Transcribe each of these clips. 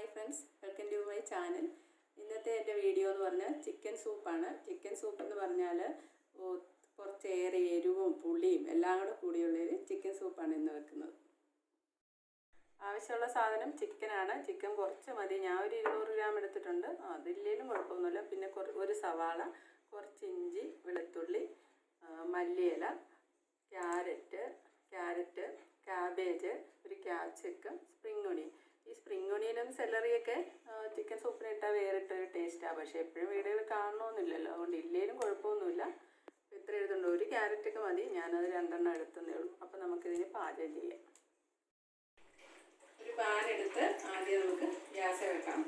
Hi friends, welcome to my channel. ഇന്നത്തെ എൻ്റെ video എന്ന് പറഞ്ഞാൽ ചിക്കൻ സൂപ്പാണ്. ചിക്കൻ സൂപ്പ് എന്ന് പറഞ്ഞാൽ കുറച്ചേറെ എരിവും പുളിയും എല്ലാം കൂടെ കൂടിയുള്ളൊരു ചിക്കൻ സൂപ്പാണ് ഇന്ന് വെക്കുന്നത്. ആവശ്യമുള്ള സാധനം ചിക്കനാണ്. ചിക്കൻ കുറച്ച് മതി. ഞാൻ ഒരു 200 ഗ്രാം എടുത്തിട്ടുണ്ട്. അതില്ലേലും കുഴപ്പമൊന്നുമില്ല. പിന്നെ ഒരു സവാള, കുറച്ച് ഇഞ്ചി, വെളുത്തുള്ളി, മല്ലിയില, ക്യാരറ്റ്, ക്യാബേജ്, ഒരു ക്യാപ്സിക്കം, സ്പ്രിംഗ് ഒണിയൻ. ഈ സ്പ്രിംഗ് ഒണിയനും സെലറിയൊക്കെ ചിക്കൻ സൂപ്പിന് ഇട്ടാൽ വേറിട്ടൊരു ടേസ്റ്റാണ്. പക്ഷേ എപ്പോഴും വീഡിയോയിൽ കാണണമെന്നില്ലല്ലോ, അതുകൊണ്ട് ഇല്ലേലും കുഴപ്പമൊന്നുമില്ല. ഇത്ര എഴുതുന്നുണ്ട്. ഒരു ക്യാരറ്റൊക്കെ മതി. ഞാനത് 2 എടുത്തതേ ഉള്ളൂ. അപ്പോൾ നമുക്കിതിന് പാചകം ചെയ്യാം. ഒരു പാൻ എടുത്ത് ആദ്യം നമുക്ക് ഗ്യാസ് വെക്കാം.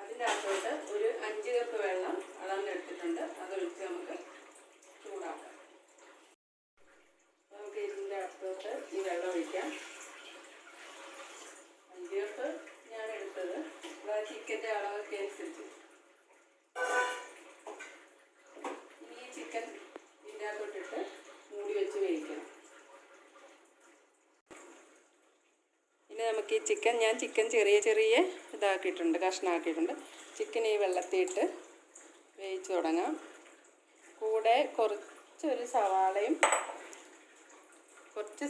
അതിൻ്റെ അകത്തോട്ട് ഒരു 5 കപ്പ് വെള്ളം അളന്നെടുത്തിട്ടുണ്ട്. അതൊഴിച്ച് നമുക്ക് ചൂടാക്കാം. നമുക്ക് ഇതിൻ്റെ അകത്തോട്ട് ഈ വെള്ളം ഒഴിക്കാം. 5 കപ്പ് ഞാൻ എടുത്തത്. ചിക്കൻ്റെ അളവൊക്കെ അനുസരിച്ച് ഈ ചിക്കൻ ഇതിൻ്റെ അകത്തോട്ടിട്ട് മൂടി വെച്ച് വേവിക്കണം. ഇനി നമുക്ക് ഈ ഞാൻ ചിക്കൻ ചെറിയ ഇതാക്കിയിട്ടുണ്ട്, കഷ്ണമാക്കിയിട്ടുണ്ട്. ചിക്കൻ ഈ വെള്ളത്തിയിട്ട് വേവിച്ച് തുടങ്ങാം. കൂടെ കുറച്ച്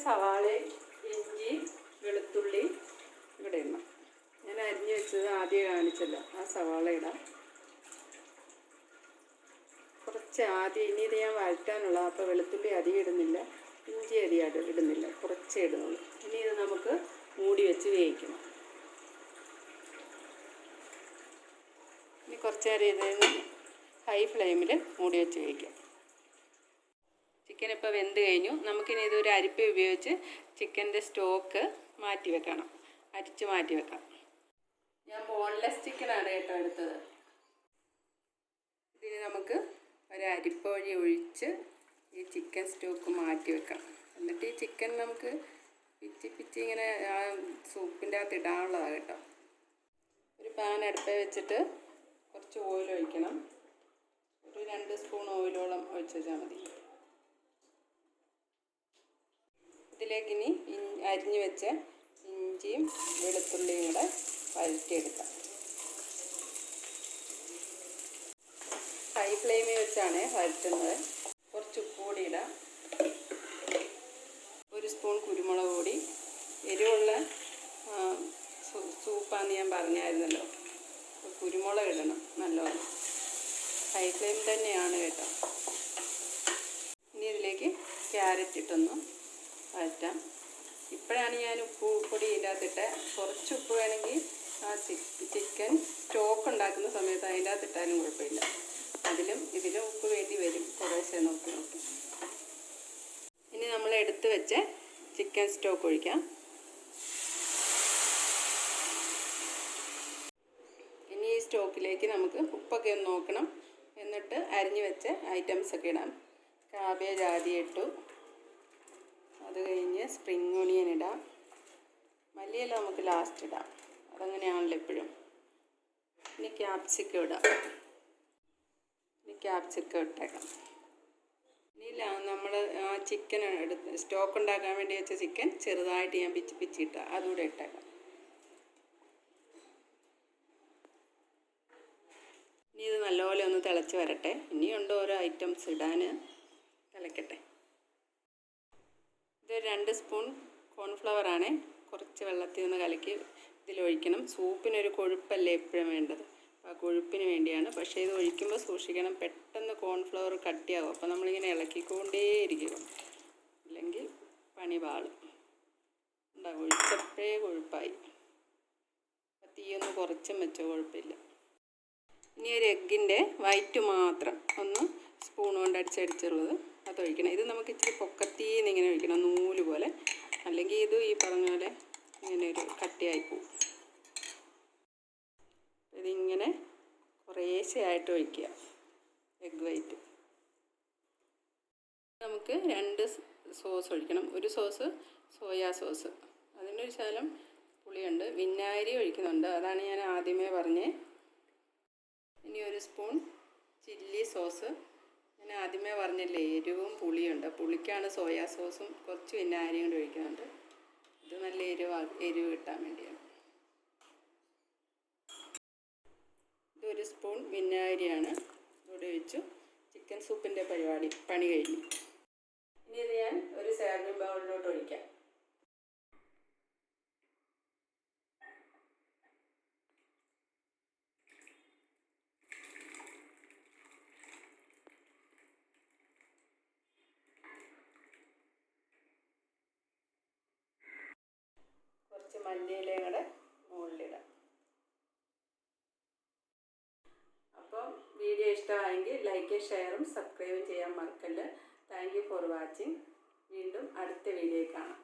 സവാളയും ഇഞ്ചി, വെളുത്തുള്ളി ഇവിടെ ഇടണം. ഞാൻ അരിഞ്ഞ് വെച്ചത് ആദ്യം കാണിച്ചല്ലോ, ആ സവാള ഇടാം. കുറച്ച് ആദ്യം, ഇനി ഇത് ഞാൻ വഴറ്റാനുള്ള, അപ്പോൾ വെളുത്തുള്ളി അധികം ഇടുന്നില്ല, ഇഞ്ചി അധികം ഇടുന്നില്ല, കുറച്ചേ ഇടുന്നുള്ളൂ. ഇനി ഇത് നമുക്ക് മൂടി വെച്ച് വേവിക്കണം. ഇനി കുറച്ച് നേരം ഇതിന് ഹൈ ഫ്ലെയിമിൽ മൂടി വെച്ച് വേവിക്കാം. ചിക്കൻ ഇപ്പോൾ വെന്ത് കഴിഞ്ഞു. നമുക്കിനി ഇതൊരു അരിപ്പ ഉപയോഗിച്ച് ചിക്കൻ്റെ സ്റ്റോക്ക് അരിച്ച് മാറ്റി വെക്കാം. ഞാൻ ബോൺലെസ് ചിക്കനാണ് കേട്ടോ എടുത്തത്. ഇതിന് നമുക്ക് ഒരു അരിപ്പ വഴി ഒഴിച്ച് ഈ ചിക്കൻ സ്റ്റോക്ക് മാറ്റി വെക്കാം. എന്നിട്ട് ഈ ചിക്കൻ നമുക്ക് പിച്ചി ഇങ്ങനെ ആ സൂപ്പിൻ്റെ അകത്ത് ഇടാനുള്ളതാണ് കേട്ടോ. ഒരു പാൻ അടുപ്പേ വെച്ചിട്ട് കുറച്ച് ഓയിൽ ഒഴിക്കണം. ഒരു 2 സ്പൂൺ ഓയിലോളം ഒഴിച്ച് വെച്ചാൽ മതി. ഇതിലേക്ക് ഇനി അരിഞ്ഞ് വെച്ച ഇഞ്ചിയും വെളുത്തുള്ളിയും കൂടെ വഴറ്റിയെടുക്കാം. ഹൈ ഫ്ലെയിമിൽ വെച്ചാണ് വഴറ്റുന്നത്. കുറച്ച് ഉപ്പ് പൊടി ഇടാം. 1 സ്പൂൺ കുരുമുളക് പൊടി. എരിവുള്ള സൂപ്പാന്ന് ഞാൻ പറഞ്ഞായിരുന്നല്ലോ, കുരുമുളക് ഇടണം നല്ലോണം. ഹൈ ഫ്ലെയിം തന്നെയാണ് കേട്ടോ. ഇനി ഇതിലേക്ക് ക്യാരറ്റ് ഇട്ടൊന്ന് വഴറ്റാം. ഇപ്പോഴാണ് ഞാൻ ഉപ്പ് പൊടി ഇതിനകത്തിട്ട്. കുറച്ച് ഉപ്പ് വേണമെങ്കിൽ ആ ചിക്കൻ സ്റ്റോക്ക് ഉണ്ടാക്കുന്ന സമയത്ത് അതിൻ്റെ അകത്തിട്ടാലും കുഴപ്പമില്ല. ഇതിലും ഉപ്പ് വേണ്ടി വരും, കുറേശ്ശെ നോക്കി. ഇനി നമ്മൾ എടുത്ത് വെച്ച് ചിക്കൻ സ്റ്റോക്ക് ഒഴിക്കാം. ഇനി ഈ സ്റ്റോക്കിലേക്ക് നമുക്ക് ഉപ്പൊക്കെ ഒന്ന് നോക്കണം. എന്നിട്ട് അരിഞ്ഞ് വെച്ച ഐറ്റംസൊക്കെ ഇടാം. കാബേജ് ആദ്യം ഇട്ടു. അത് കഴിഞ്ഞ് സ്പ്രിംഗ് ഒണിയൻ ഇടാം. മല്ലിയില നമുക്ക് ലാസ്റ്റ് ഇടാം, അതങ്ങനെയാണല്ലോ എപ്പോഴും. ഇനി ക്യാപ്സിക്കം ഇടാം. ഇട്ടേക്കാം. ഇനി നമ്മൾ ആ ചിക്കൻ സ്റ്റോക്ക് ഉണ്ടാക്കാൻ വേണ്ടി വെച്ച ചിക്കൻ ചെറുതായിട്ട് ഞാൻ പിച്ചിട്ടാം, അതുകൂടെ ഇട്ടേക്കാം. ഇനി ഇത് നല്ലപോലെ ഒന്ന് തിളച്ച് വരട്ടെ. ഇനിയുണ്ട് ഓരോ ഐറ്റംസ് ഇടാൻ. തിളക്കട്ടെ. ഇത് 2 സ്പൂൺ കോൺഫ്ലവറാണ്. കുറച്ച് വെള്ളത്തിൽ നിന്ന് കലക്കി ഇതിലൊഴിക്കണം. സൂപ്പിനൊരു കൊഴുപ്പല്ലേ എപ്പോഴും വേണ്ടത്, ആ കൊഴുപ്പിന് വേണ്ടിയാണ്. പക്ഷേ ഇത് ഒഴിക്കുമ്പോൾ സൂക്ഷിക്കണം, പെട്ടെന്ന് കോൺഫ്ലവർ കട്ടിയാകും. അപ്പോൾ നമ്മളിങ്ങനെ ഇളക്കിക്കൊണ്ടേയിരിക്കും, ഇല്ലെങ്കിൽ പണി പാളും. ഒഴിച്ചപ്പോഴേ കൊഴുപ്പായി. തീയൊന്ന് കുറച്ചും വെച്ചോ, കുഴപ്പമില്ല. ഇനി ഒരു എഗ്ഗിൻ്റെ വൈറ്റ് മാത്രം ഒന്ന് സ്പൂൺ കൊണ്ട് അടിച്ചുള്ളത് അതൊഴിക്കണം. ഇത് നമുക്ക് ഇച്ചിരി പൊക്കത്തിന്ന് ഇങ്ങനെ ഒഴിക്കണം, നൂല് പോലെ. അല്ലെങ്കിൽ ഇത് ഈ പറഞ്ഞ പോലെ ഇങ്ങനെ ഒരു കട്ടിയായി പോവും. ഇതിങ്ങനെ കുറേശ്ശെയായിട്ട് ഒഴിക്കുക എഗ് വൈറ്റ്. നമുക്ക് 2 സോസ് ഒഴിക്കണം. ഒരു സോസ് സോയാ സോസ്, അതിൻ്റെ ഒരു ശകലം പുളിയുണ്ട്. വിനാഗിരി ഒഴിക്കുന്നുണ്ട്, അതാണ് ഞാൻ ആദ്യമേ പറഞ്ഞത്. ഇനി 1 സ്പൂൺ ചില്ലി സോസ്. ഞാൻ ആദ്യമേ പറഞ്ഞില്ലേ, എരിവും പുളിയുണ്ട്. പുളിക്കാണ് സോയാ സോസും കുറച്ച് വിനാഗിരിയും കൂടി ഒഴിക്കുന്നുണ്ട്. ഇത് നല്ല എരിവ് കിട്ടാൻ വേണ്ടിയാണ്. 1 സ്പൂൺ വിനാഗിരിയാണ് ഇവിടെ വെച്ചു. ചിക്കൻ സൂപ്പിൻ്റെ പണി കഴിഞ്ഞു. ഇനി ഇത് ഞാൻ ഒരു സെർവിങ് ബൗളിലോട്ട് ഒഴിക്കാം. കുറച്ച് മല്ലിയിലയും കൂടെ മുകളിലിടാം. അപ്പം വീഡിയോ ഇഷ്ടമായെങ്കിൽ ലൈക്കും ഷെയറും സബ്സ്ക്രൈബും ചെയ്യാൻ മറക്കല്ല്. Thank you for watching. വീണ്ടും അടുത്ത വീഡിയോയിൽ കാണാം.